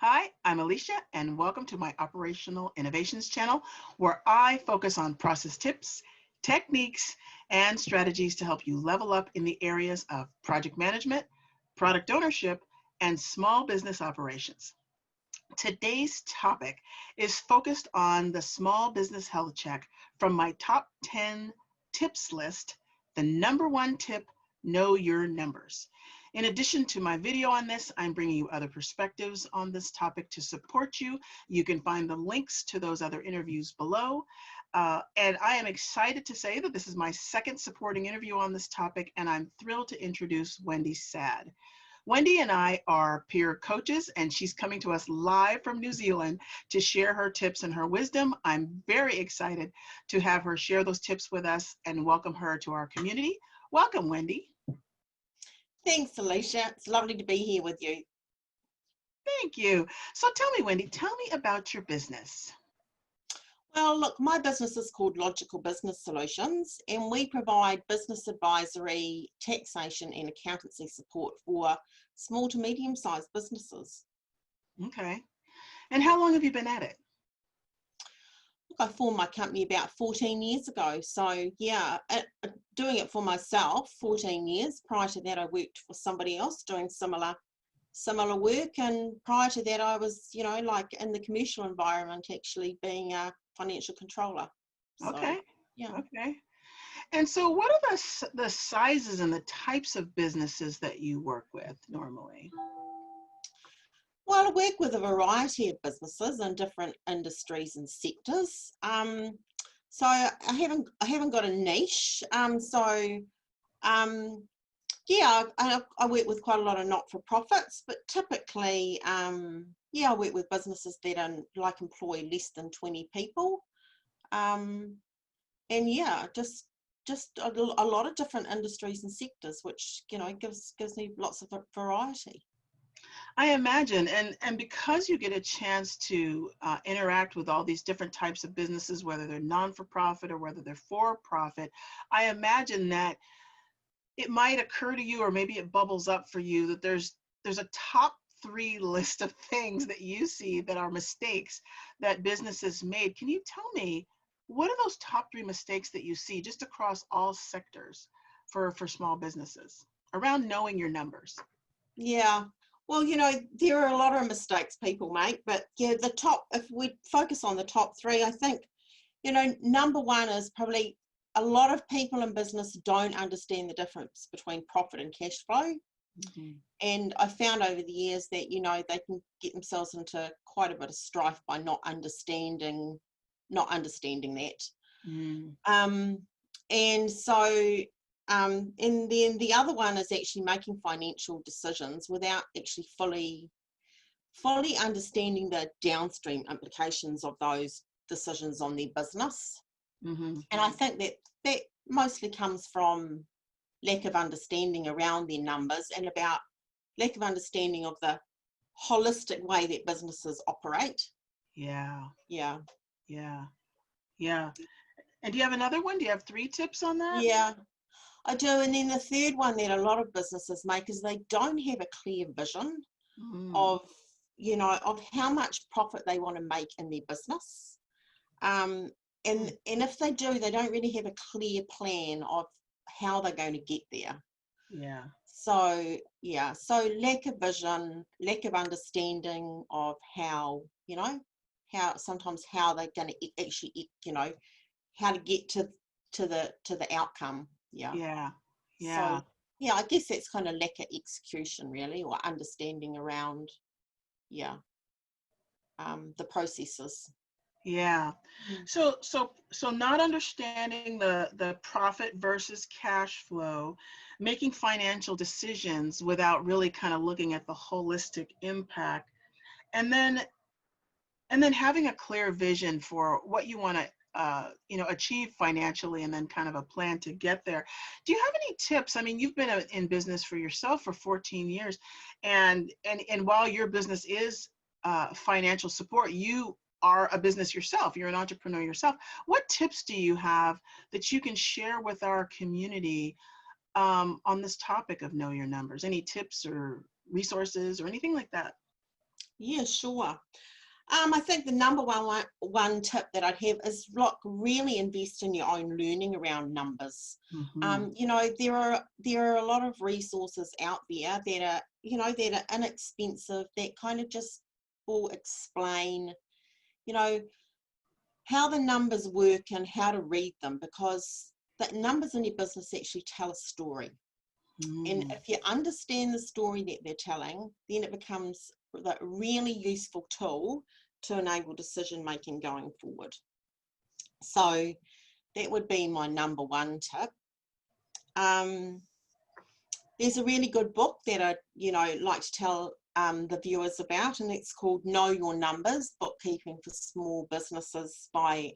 Hi, I'm Alicia, and welcome to my Operational Innovations channel, where I focus on process tips, techniques, and strategies to help you level up in the areas of project management, product ownership, and small business operations. Today's topic is focused on the small business health check from my top 10 tips list. The number one tip, know your numbers. In addition to my video on this, I'm bringing you other perspectives on this topic to support you. You can find the links to those other interviews below. And I am excited to say that this is my second supporting interview on this topic, and I'm thrilled to introduce Wendy Sadd. Wendy and I are peer coaches, and she's coming to us live from New Zealand to share her tips and her wisdom. I'm very excited to have her share those tips with us and welcome her to our community. Welcome, Wendy. Thanks, Alicia. It's lovely to be here with you. Thank you. So tell me, Wendy, tell me about your business. Well, look, my business is called Logical Business Solutions, and we provide business advisory, taxation, and accountancy support for small to medium-sized businesses. Okay. And how long have you been at it? Look, I formed my company about 14 years ago. So yeah, doing it for myself, 14 years. Prior to that, I worked for somebody else doing similar work. And prior to that, I was, like in the commercial environment, actually being a financial controller. So, Okay. yeah. Okay. And so what are the sizes and the types of businesses that you work with normally? Well, I work with a variety of businesses in different industries and sectors. So I haven't got a niche. Yeah, I work with quite a lot of not-for-profits, but typically, I work with businesses that employ less than 20 people. And yeah, just a lot of different industries and sectors, which gives me lots of variety. I imagine, and because you get a chance to interact with all these different types of businesses, whether they're non-for-profit or whether they're for-profit, I imagine that it might occur to you, or maybe it bubbles up for you, that there's a top 3 list of things that you see that are mistakes that businesses made. Can you tell me, what are those top 3 mistakes that you see just across all sectors for small businesses around knowing your numbers? Yeah. Well, there are a lot of mistakes people make, but yeah, if we focus on the top 3, I think, number 1 is probably a lot of people in business don't understand the difference between profit and cash flow. Mm-hmm. And I found over the years that, they can get themselves into quite a bit of strife by not understanding that. Mm. And so, and then the other one is actually making financial decisions without actually fully understanding the downstream implications of those decisions on their business. Mm-hmm. And I think that mostly comes from lack of understanding around their numbers and about lack of understanding of the holistic way that businesses operate. Yeah. Yeah. Yeah. Yeah. And do you have another one? Do you have 3 tips on that? Yeah, I do. And then the third one that a lot of businesses make is they don't have a clear vision of how much profit they want to make in their business. And if they do, they don't really have a clear plan of how they're going to get there. Yeah. So yeah, so lack of vision, lack of understanding of how sometimes how they're going to actually, how to get to the outcome. Yeah. Yeah. Yeah. So yeah, I guess that's kind of lack of execution really, or understanding around the processes. Yeah. So not understanding the profit versus cash flow, making financial decisions without really kind of looking at the holistic impact, and then having a clear vision for what you want to achieve financially, and then kind of a plan to get there. Do you have any tips? I mean, you've been in business for yourself for 14 years, and while your business is financial support, you are a business yourself. You're an entrepreneur yourself. What tips do you have that you can share with our community on this topic of know your numbers? Any tips or resources or anything like that? Yeah, sure. I think the number one tip that I'd have is like really invest in your own learning around numbers. Mm-hmm. You know, there are a lot of resources out there that are, you know, that are inexpensive, that kind of just will explain, you know, how the numbers work and how to read them, because the numbers in your business actually tell a story. And Mm. if you understand the story that they're telling, then it becomes a really useful tool to enable decision making going forward. So that would be my number one tip. Um, there's a really good book that I, you know, like to tell the viewers about, and it's called Know Your Numbers, Bookkeeping for Small Businesses by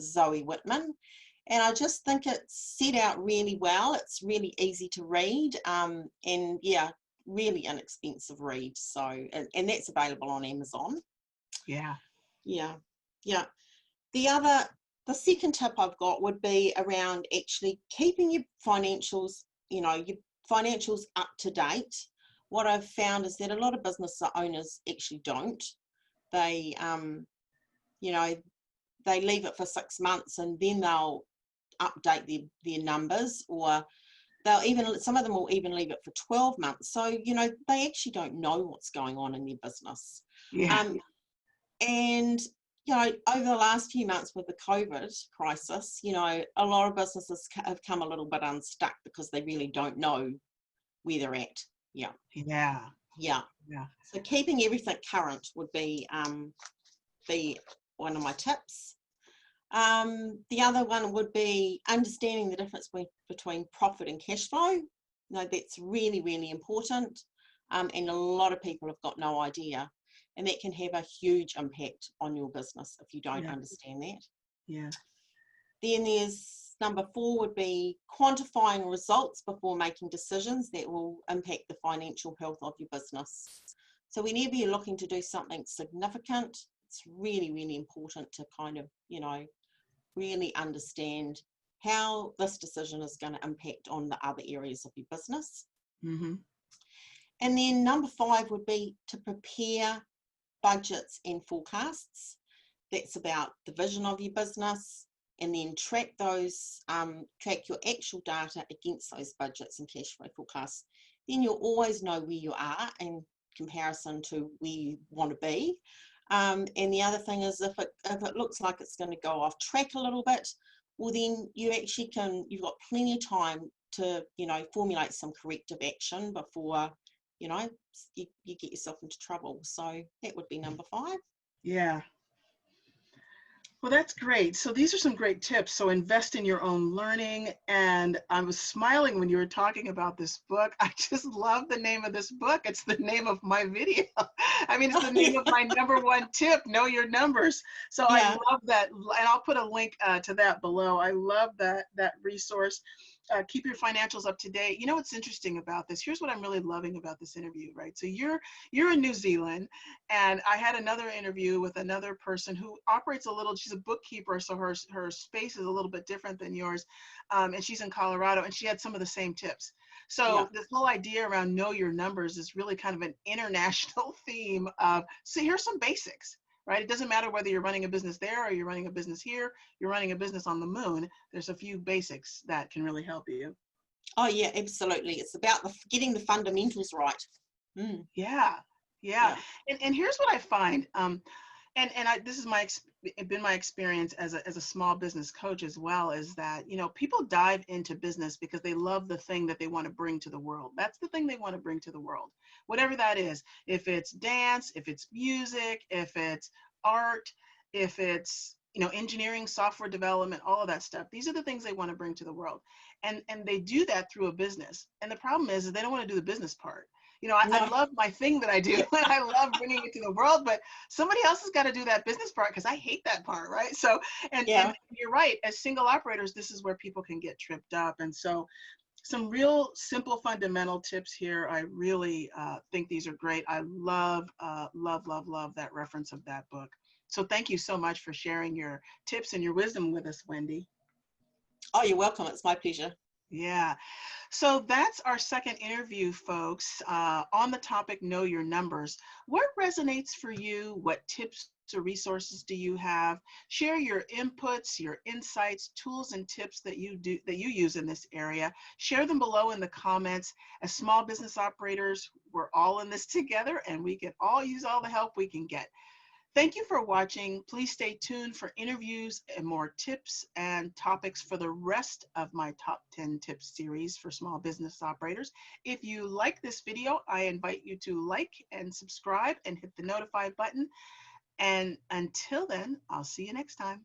Zoe Whitman. And I just think it's set out really well. It's really easy to read, and yeah, really inexpensive read. So, and that's available on Amazon. Yeah. Yeah, yeah. The second tip I've got would be around actually keeping your financials, you know, your financials up to date. What I've found is that a lot of business owners actually don't. They, you know, they leave it for 6 months and then they'll update their numbers, or they'll even, some of them will even leave it for 12 months. So, you know, they actually don't know what's going on in their business. Yeah. Um, and, you know, over the last few months with the COVID crisis, you know, a lot of businesses have come a little bit unstuck because they really don't know where they're at. Yeah. Yeah. Yeah. Yeah. So keeping everything current would be one of my tips. The other one would be understanding the difference between profit and cash flow. You know, that's really, really important. And a lot of people have got no idea. And that can have a huge impact on your business if you don't Yeah. understand that. Yeah. Then there's number 4 would be quantifying results before making decisions that will impact the financial health of your business. So whenever you're looking to do something significant, it's really, really important to kind of, you know, really understand how this decision is going to impact on the other areas of your business. Mm-hmm. And then number 5 would be to prepare budgets and forecasts. That's about the vision of your business, and then track those, track your actual data against those budgets and cash flow forecasts. Then you'll always know where you are in comparison to where you want to be. And the other thing is, if it looks like it's going to go off track a little bit, well, then you actually you've got plenty of time to, you know, formulate some corrective action before, you know, you get yourself into trouble. So that would be number 5. Yeah. Well, that's great. So these are some great tips. So invest in your own learning. And I was smiling when you were talking about this book. I just love the name of this book. It's the name of my video. I mean, it's the name of my number 1 tip, know your numbers. So I Yeah. love that. And I'll put a link to that below. I love that resource. Keep your financials up to date. You know what's interesting about this? Here's what I'm really loving about this interview, right? So you're in New Zealand, and I had another interview with another person who operates a little, she's a bookkeeper, so her space is a little bit different than yours. And she's in Colorado, and she had some of the same tips. Yeah. So this whole idea around know your numbers is really kind of an international theme of, so here's some basics, right? It doesn't matter whether you're running a business there or you're running a business here, you're running a business on the moon. There's a few basics that can really help you. Oh yeah, absolutely. It's about getting the fundamentals right. Mm. Yeah. Yeah. Yeah. And here's what I find. This is been my experience as a small business coach as well, is that, you know, people dive into business because they love the thing that they want to bring to the world. That's the thing they want to bring to the world, whatever that is. If it's dance, if it's music, if it's art, if it's, you know, engineering, software development, all of that stuff. These are the things they want to bring to the world. And they do that through a business. And the problem is they don't want to do the business part. You know, I No. love my thing that I do, and I love bringing it to the world, but somebody else has got to do that business part, because I hate that part, right? So, and Yeah. you're right, as single operators, this is where people can get tripped up. And so some real simple fundamental tips here. I really think these are great. I love that reference of that book. So thank you so much for sharing your tips and your wisdom with us, Wendy. Oh, you're welcome. It's my pleasure. Yeah. So that's our second interview, folks, on the topic, Know Your Numbers. What resonates for you? What tips or resources do you have? Share your inputs, your insights, tools, and tips that you use in this area. Share them below in the comments. As small business operators, we're all in this together, and we can all use all the help we can get. Thank you for watching. Please stay tuned for interviews and more tips and topics for the rest of my top 10 tips series for small business operators. If you like this video, I invite you to like and subscribe and hit the notify button. And until then, I'll see you next time.